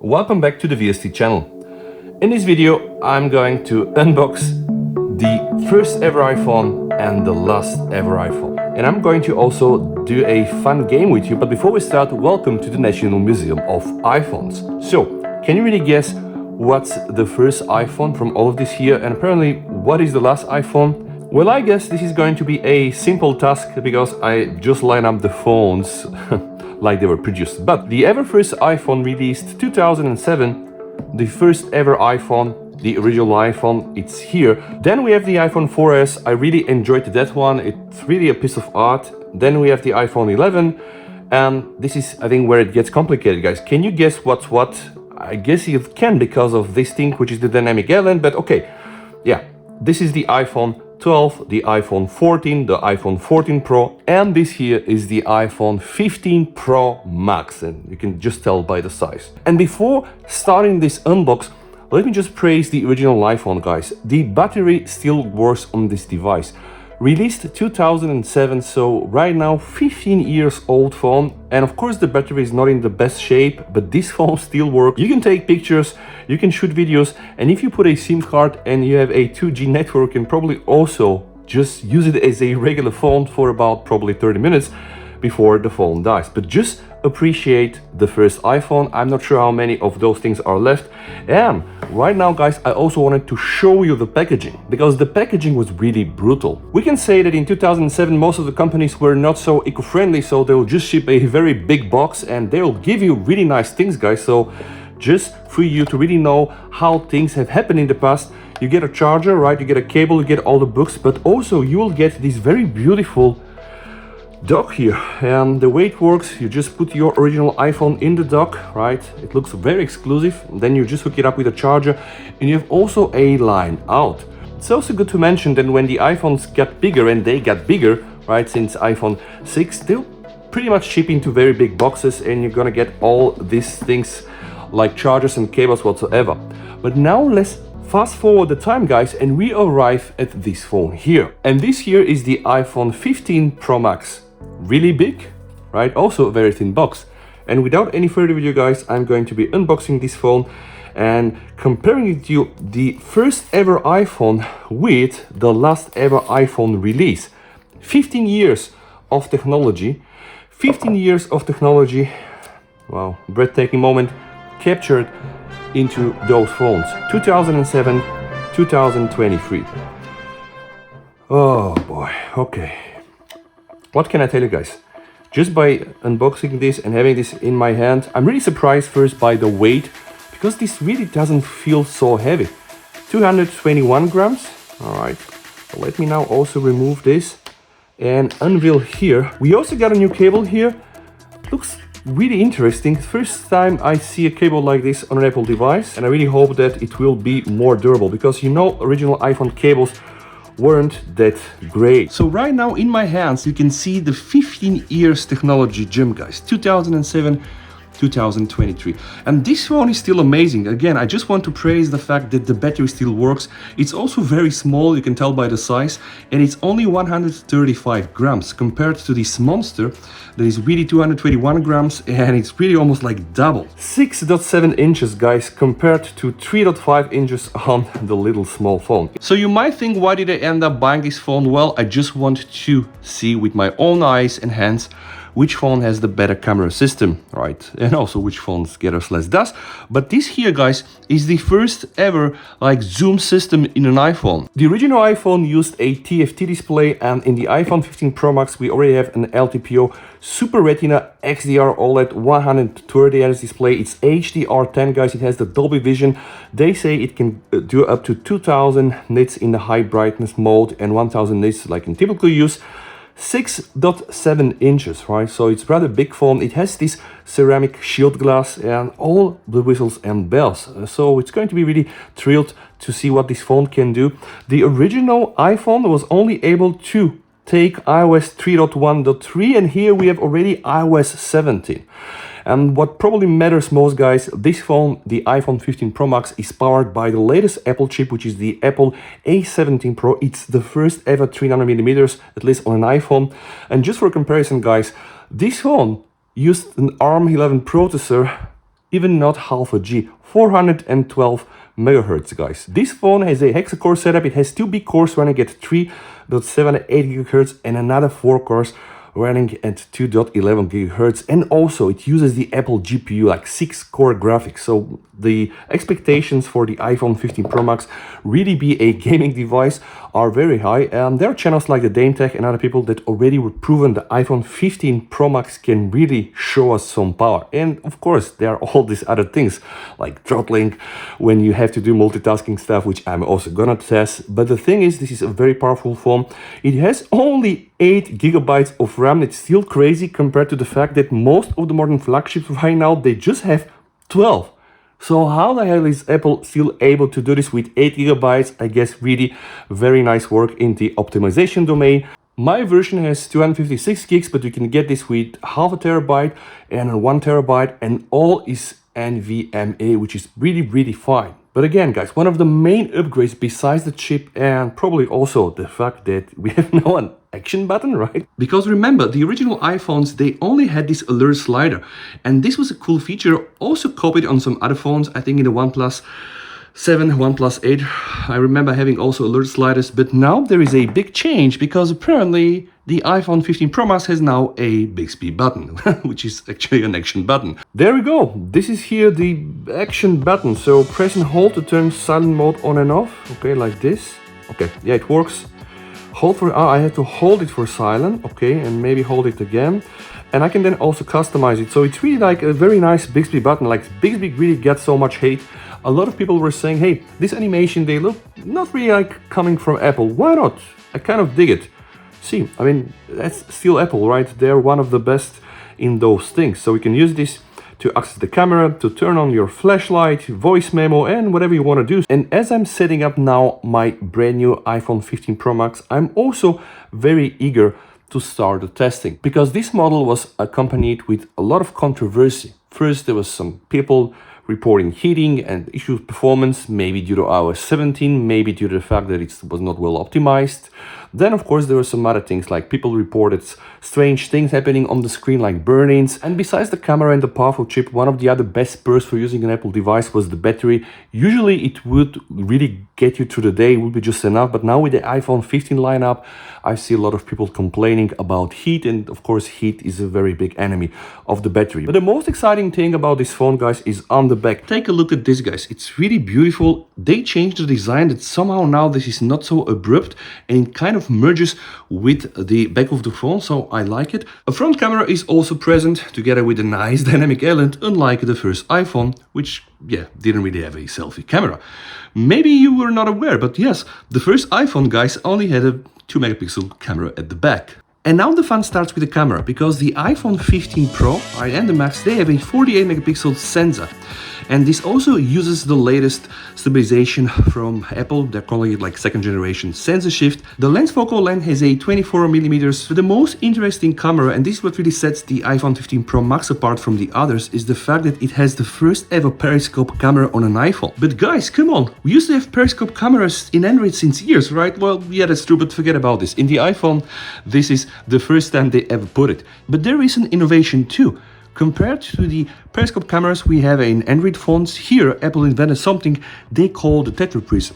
Welcome back to the VST channel. In this video I'm going to unbox the first ever iPhone and the last ever iPhone. And I'm going to also do a fun game with you, but before we start, welcome to the National Museum of iPhones. So, can you really guess what's the first iPhone from all of this here, and apparently what is the last iPhone? Well, I guess this is going to be a simple task because I just line up the phones like they were produced. But the ever first iPhone released 2007, the first ever iPhone, the original iPhone, it's here. Then we have the iPhone 4S, I really enjoyed that one, it's really a piece of art. Then we have the iPhone 11, and this is, I think, where it gets complicated, guys. Can you guess what's what? I guess you can because of this thing, which is the dynamic island, but okay. Yeah, this is the iPhone 12, the iPhone 14, the iPhone 14 Pro, and this here is the iPhone 15 Pro Max, and you can just tell by the size. And before starting this unbox, let me just praise the original iPhone, guys. The battery still works on this device. Released 2007, so right now 15 years old phone, and of course the battery is not in the best shape, but this phone still works. You can take pictures, you can shoot videos, and if you put a SIM card and you have a 2G network, you can probably also just use it as a regular phone for about probably 30 minutes before the phone dies. But just appreciate the first iPhone. I'm not sure how many of those things are left. And right now, guys, I also wanted to show you the packaging, because the packaging was really brutal. We can say that in 2007 most of the companies were not so eco-friendly, so they'll just ship a very big box and they'll give you really nice things, guys. So just for you to really know how things have happened in the past, you get a charger, right? You get a cable, you get all the books, but also you will get this very beautiful dock here. And the way it works, you just put your original iPhone in the dock, right? It looks very exclusive. Then you just hook it up with a charger, and you have also a line out. It's also good to mention that when the iPhones got bigger, and they got bigger, right, since iPhone 6, they'll pretty much ship into very big boxes, and you're gonna get all these things like chargers and cables whatsoever. But now let's fast forward the time, guys, and we arrive at this phone here. And this here is the iPhone 15 Pro Max. Really big, right? Also a very thin box. And without any further ado, guys, I'm going to be unboxing this phone and comparing it to the first ever iPhone with the last ever iPhone release. 15 years of technology. 15 years of technology. Wow, breathtaking moment captured into those phones. 2007, 2023. Oh boy, okay. What can I tell you, guys? Just by unboxing this and having this in my hand, I'm really surprised first by the weight, because this really doesn't feel so heavy. 221 grams. All right, let me now also remove this and unveil here. We also got a new cable here. Looks really interesting. First time I see a cable like this on an Apple device, and I really hope that it will be more durable, because you know original iPhone cables weren't that great. So right now in my hands you can see the 15 years technology gem, guys. 2007, 2023, and this phone is still amazing. Again, I just want to praise the fact that the battery still works. It's also very small, you can tell by the size, and it's only 135 grams compared to this monster that is really 221 grams, and it's really almost like double. 6.7 inches, guys, compared to 3.5 inches on the little small phone. So you might think, why did I end up buying this phone? Well, I just want to see with my own eyes and hands which phone has the better camera system, right? And also which phones get us less dust. But this here, guys, is the first ever like zoom system in an iPhone. The original iPhone used a TFT display, and in the iPhone 15 Pro Max we already have an LTPO Super Retina XDR OLED 130 Hz display. It's HDR10, guys. It has the Dolby Vision. They say it can do up to 2000 nits in the high brightness mode and 1000 nits like in typical use. 6.7 inches, right? So it's rather big phone. It has this ceramic shield glass and all the whistles and bells. So it's going to be really thrilled to see what this phone can do. The original iPhone was only able to take iOS 3.1.3, and here we have already iOS 17. And what probably matters most, guys, this phone, the iPhone 15 Pro Max, is powered by the latest Apple chip, which is the Apple A17 Pro. It's the first ever 3nm, at least on an iPhone. And just for comparison, guys, this phone used an ARM 11 processor even not half a G, 412 megahertz, guys. This phone has a hexa-core setup. It has two big cores running at 3.78 gigahertz and another 4 cores running at 2.11 gigahertz, and also it uses the Apple GPU, like 6-core graphics. So the expectations for the iPhone 15 Pro Max really be a gaming device are very high. There are channels like the Dame Tech and other people that already were proven the iPhone 15 Pro Max can really show us some power. And of course there are all these other things like throttling when you have to do multitasking stuff, which I'm also gonna test. But the thing is, this is a very powerful phone. It has only 8 gigabytes of RAM. It's still crazy compared to the fact that most of the modern flagships right now, they just have 12. So how the hell is Apple still able to do this with 8 gigabytes? I guess really very nice work in the optimization domain. My version has 256 gigs, but you can get this with half a terabyte and 1 terabyte, and all is NVMe, which is really fine. But again, guys, one of the main upgrades besides the chip and probably also the fact that we have now an action button, right? Because remember, the original iPhones, they only had this alert slider, and this was a cool feature also copied on some other phones. I think in the OnePlus 7, OnePlus 8, I remember having also alert sliders, but now there is a big change because apparently the iPhone 15 Pro Max has now a Bixby button, which is actually an action button. There we go. This is here the action button. So press and hold to turn silent mode on and off. Okay, like this. Okay, yeah, it works. Hold for, I have to hold it for silent. Okay, and maybe hold it again. And I can then also customize it. So it's really like a very nice Bixby button. Like Bixby really gets so much hate. A lot of people were saying, hey, this animation, they look not really like coming from Apple. Why not? I kind of dig it. See, I mean, that's still Apple, right? They're one of the best in those things. So we can use this to access the camera, to turn on your flashlight, voice memo, and whatever you want to do. And as I'm setting up now my brand new iPhone 15 Pro Max, I'm also very eager to start the testing, because this model was accompanied with a lot of controversy. First, there was some people reporting heating and issues performance, maybe due to iOS 17, maybe due to the fact that it was not well optimized. Then, of course, there were some other things, like people reported strange things happening on the screen, like burn-ins. And besides the camera and the powerful chip, one of the other best spurs for using an Apple device was the battery. Usually it would really get you through the day, it would be just enough. But now with the iPhone 15 lineup, I see a lot of people complaining about heat. And of course, heat is a very big enemy of the battery. But the most exciting thing about this phone, guys, is on the back. Take a look at this, guys. It's really beautiful. They changed the design that somehow now this is not so abrupt and it kind of merges with the back of the phone, so I like it. A front camera is also present together with a nice dynamic island, unlike the first iPhone, which, yeah, didn't really have a selfie camera. Maybe you were not aware, but yes, the first iPhone, guys, only had a 2 megapixel camera at the back. And now the fun starts with the camera, because the iPhone 15 Pro and the Max, they have a 48 megapixel sensor. And this also uses the latest stabilization from Apple. They're calling it like second generation sensor shift. The lens focal length has a 24 millimeters. The most interesting camera, and this is what really sets the iPhone 15 Pro Max apart from the others, is the fact that it has the first ever periscope camera on an iPhone. But guys, come on, we used to have periscope cameras in Android since years, right? Well, yeah, that's true, but forget about this. In the iPhone, this is the first time they ever put it. But there is an innovation too. Compared to the periscope cameras we have in Android phones, here Apple invented something they call the tetraprism.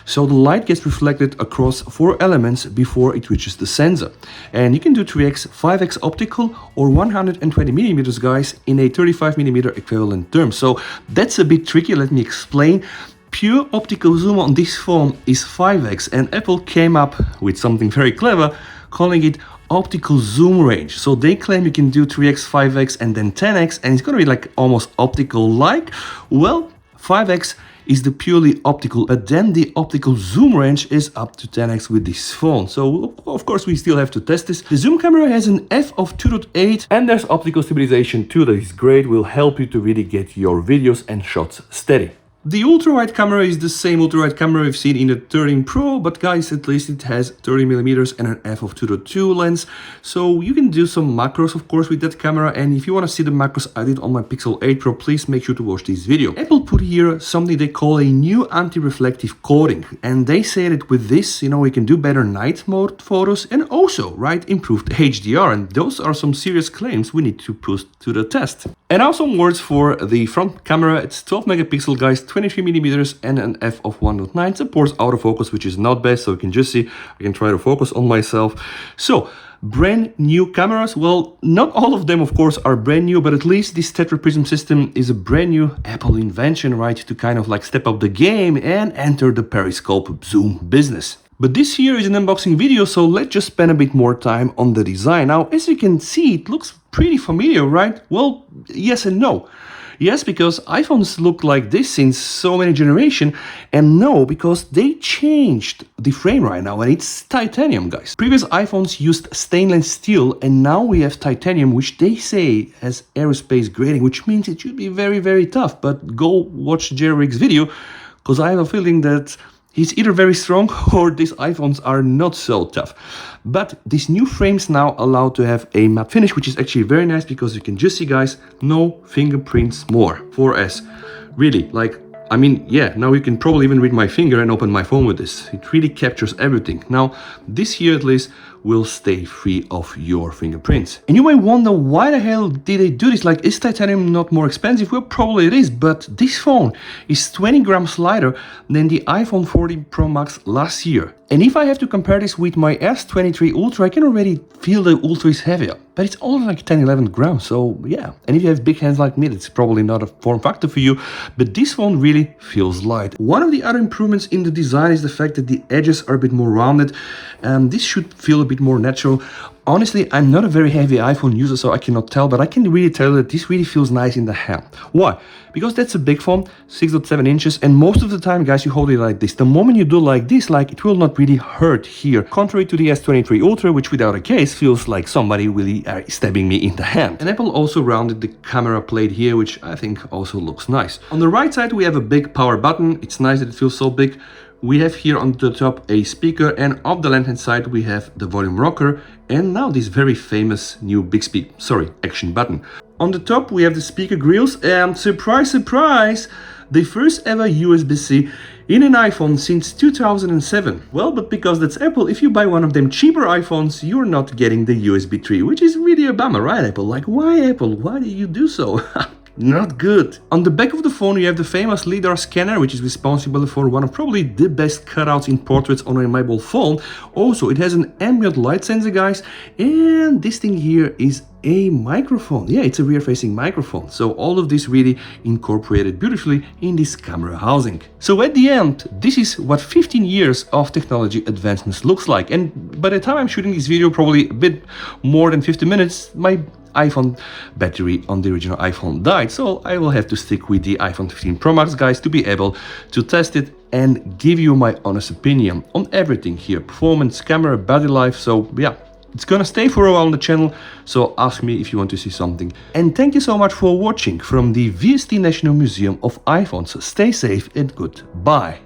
So the light gets reflected across 4 elements before it reaches the sensor. And you can do 3x, 5x optical or 120 millimeters, guys, in a 35 millimeter equivalent term. So that's a bit tricky, let me explain. Pure optical zoom on this phone is 5x, and Apple came up with something very clever, calling it optical zoom range. So they claim you can do 3x, 5x, and then 10x, and it's gonna be like almost optical-like. Well, 5x is the purely optical, but then the optical zoom range is up to 10x with this phone. So of course we still have to test this. The zoom camera has an f of 2.8, and there's optical stabilization too, that is great, will help you to really get your videos and shots steady. The ultra-wide camera is the same ultra-wide camera we've seen in the 13 Pro, but guys, at least it has 30mm and an f/2.2 lens, so you can do some macros, of course, with that camera. And if you want to see the macros I did on my Pixel 8 Pro, please make sure to watch this video. Apple put here something they call a new anti-reflective coating, and they say that with this, you know, we can do better night mode photos and also, right, improved HDR, and those are some serious claims we need to put to the test. And now some words for the front camera. It's 12 megapixel, guys, 23mm and an f/1.9. Supports autofocus, which is not bad, so you can just see, I can try to focus on myself. So, brand new cameras. Well, not all of them, of course, are brand new, but at least this tetraprism system is a brand new Apple invention, right, to kind of like step up the game and enter the periscope zoom business. But this here is an unboxing video, so let's just spend a bit more time on the design. Now, as you can see, it looks pretty familiar, right? Well, yes and no. Yes, because iPhones look like this since so many generations, and no, because they changed the frame right now, and it's titanium, guys. Previous iPhones used stainless steel, and now we have titanium, which they say has aerospace grading, which means it should be very, very tough. But go watch Jerry's video, because I have a feeling that he's either very strong or these iPhones are not so tough. But these new frames now allow to have a matte finish, which is actually very nice because you can just see, guys, no fingerprints more. 4S. Really, like, I mean, yeah, now you can probably even read my finger and open my phone with this. It really captures everything. Now, this here at least will stay free of your fingerprints. And you may wonder, why the hell did they do this? Like, is titanium not more expensive? Well, probably it is, but this phone is 20 grams lighter than the iPhone 14 Pro Max last year. And if I have to compare this with my S23 Ultra, I can already feel the Ultra is heavier, but it's only like 10-11 grams, so yeah. And if you have big hands like me, that's probably not a form factor for you, but this one really feels light. One of the other improvements in the design is the fact that the edges are a bit more rounded, and this should feel a bit more natural. Honestly, I'm not a very heavy iPhone user, so I cannot tell, but I can really tell that this really feels nice in the hand. Why? Because that's a big phone, 6.7 inches, and most of the time, guys, you hold it like this. The moment you do like this, like, it will not really hurt here. Contrary to the S23 Ultra, which without a case feels like somebody really stabbing me in the hand. And Apple also rounded the camera plate here, which I think also looks nice. On the right side, we have a big power button. It's nice that it feels so big. We have here on the top a speaker, and off the left-hand side we have the volume rocker, and now this very famous new action button. On the top we have the speaker grills, and surprise, surprise, the first ever USB-C in an iPhone since 2007. Well, but because that's Apple, if you buy one of them cheaper iPhones, you're not getting the USB 3, which is really a bummer, right, Apple? Like, why, Apple? Why do you do so? Not good. On the back of the phone you have the famous LiDAR scanner, which is responsible for one of probably the best cutouts in portraits on a mobile phone. Also, it has an ambient light sensor, guys, and this thing here is a microphone. Yeah, it's a rear-facing microphone. So all of this really incorporated beautifully in this camera housing. So at the end, this is what 15 years of technology advancements looks like. And by the time I'm shooting this video, probably a bit more than 50 minutes, my iPhone battery on the original iPhone died, so I will have to stick with the iPhone 15 Pro Max, guys, to be able to test it and give you my honest opinion on everything here: performance, camera, battery life. So yeah, it's gonna stay for a while on the channel, so ask me if you want to see something. And thank you so much for watching from the VST National Museum of iPhones. Stay safe and goodbye.